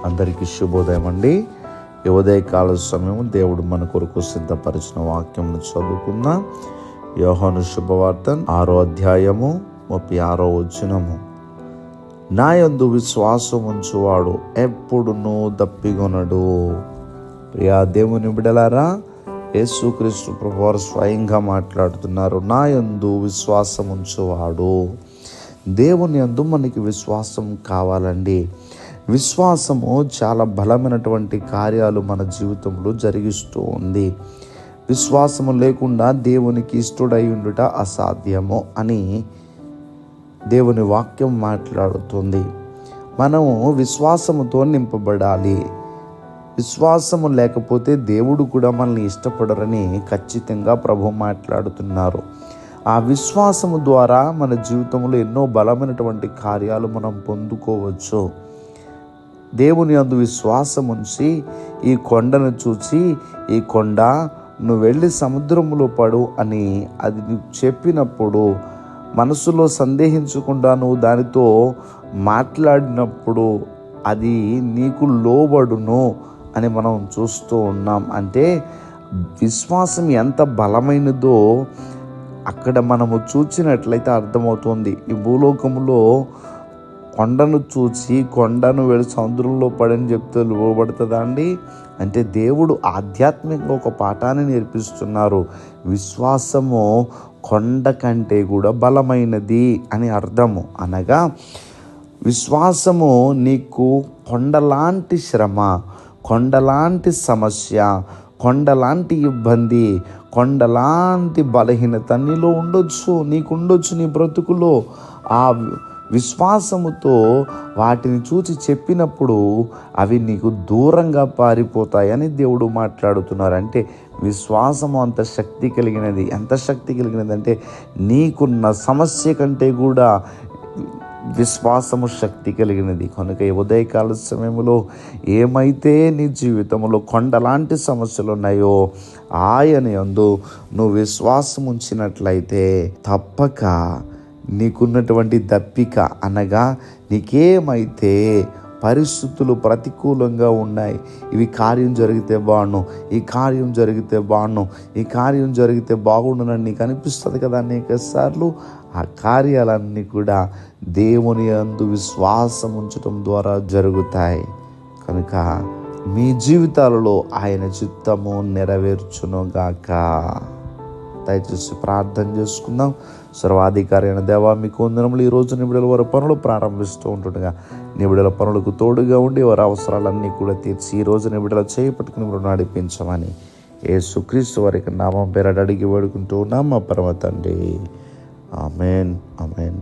అందరికీ శుభోదయం అండి. ఈ ఉదయకాల సమయం దేవుడు మన కొరకు సిద్ధపరిచిన వాక్యం చదువుకుందాం. యోహాను శుభవార్త 6వ అధ్యాయము 36వ వచనము. నా యందు విశ్వాసం ఉంచువాడు ఎప్పుడునూ దప్పిగొనడు. ప్రియా దేవుని బిడ్డలారా, యేసుక్రీస్తు ప్రభువారు స్వయంగా మాట్లాడుతున్నారు. నా యందు విశ్వాసం ఉంచువాడు. దేవుని యందు మనకి విశ్వాసం కావాలండి. విశ్వాసము చాలా బలమైనటువంటి కార్యాలు మన జీవితంలో జరిగిస్తూ ఉంది. విశ్వాసము లేకుండా దేవునికి ఇష్టడై ఉండుట అసాధ్యము అని దేవుని వాక్యం మాట్లాడుతుంది. మనము విశ్వాసముతో నింపబడాలి. విశ్వాసము లేకపోతే దేవుడు కూడా మనల్ని ఇష్టపడరని ఖచ్చితంగా ప్రభు మాట్లాడుతున్నారు. ఆ విశ్వాసము ద్వారా మన జీవితంలో ఎన్నో బలమైనటువంటి కార్యాలు మనం పొందుకోవచ్చు. దేవుని యందు విశ్వాసం ఉంచి ఈ కొండను చూసి, ఈ కొండ నువ్వు వెళ్ళి సముద్రంలో పడు అని అది నువ్వు చెప్పినప్పుడు, మనసులో సందేహించకుండా నువ్వు దానితో మాట్లాడినప్పుడు అది నీకు లోబడును అని మనం చూస్తూ ఉన్నాం. అంటే విశ్వాసం ఎంత బలమైనదో అక్కడ మనము చూసినట్లయితే అర్థమవుతుంది. ఈ భూలోకంలో కొండను చూసి కొండను వెళ్ళి సముద్రంలో పడని చెప్తే లోబడుతుందా అండి? అంటే దేవుడు ఆధ్యాత్మికంగా ఒక పాఠాన్ని నేర్పిస్తున్నారు. విశ్వాసము కొండ కంటే కూడా బలమైనది అని అర్థము. అనగా విశ్వాసము నీకు కొండలాంటి శ్రమ, కొండలాంటి సమస్య, కొండలాంటి ఇబ్బంది, కొండలాంటి బలహీనత నీలో ఉండొచ్చు, నీకు ఉండొచ్చు నీ బ్రతుకులో. ఆ విశ్వాసముతో వాటిని చూసి చెప్పినప్పుడు అవి నీకు దూరంగా పారిపోతాయని దేవుడు మాట్లాడుతున్నారు. అంటే విశ్వాసము అంత శక్తి కలిగినది. ఎంత శక్తి కలిగినది అంటే నీకున్న సమస్య కంటే కూడా విశ్వాసము శక్తి కలిగినది. కనుక ఈ ఉదయకాల సమయంలో ఏమైతే నీ జీవితంలో కొండలాంటి సమస్యలు ఉన్నాయో ఆయన యందు నువ్వు విశ్వాసం ఉంచినట్లయితే తప్పక నీకున్నటువంటి దప్పిక, అనగా నీకేమైతే పరిస్థితులు ప్రతికూలంగా ఉన్నాయి, ఇవి కార్యం జరిగితే బాగుండు, ఈ కార్యం జరిగితే బాగుండు, ఈ కార్యం జరిగితే బాగుండునని నీకు అనిపిస్తుంది కదా అనేక సార్లు. ఆ కార్యాలన్నీ కూడా దేవుని యందు విశ్వాసం ఉంచడం ద్వారా జరుగుతాయి. కనుక మీ జీవితాలలో ఆయన చిత్తము నెరవేర్చునుగాక. దయచేసి ప్రార్థన చేసుకుందాం. సర్వాధికారి అయిన దేవా, మీకు వందనములు. ఈరోజు నిబిడల వారి పనులు ప్రారంభిస్తూ ఉంటుండగా నిబిడల పనులకు తోడుగా ఉండి వారి అవసరాలన్నీ కూడా తీర్చి ఈరోజు నిబిడల చేపట్టుకుని మీరు నడిపించమని యేసుక్రీస్తు వారికి నామం పేరట అడిగి వేడుకుంటూ ఉన్నాం మా పరమ తండ్రి. ఆమేన్, ఆమేన్.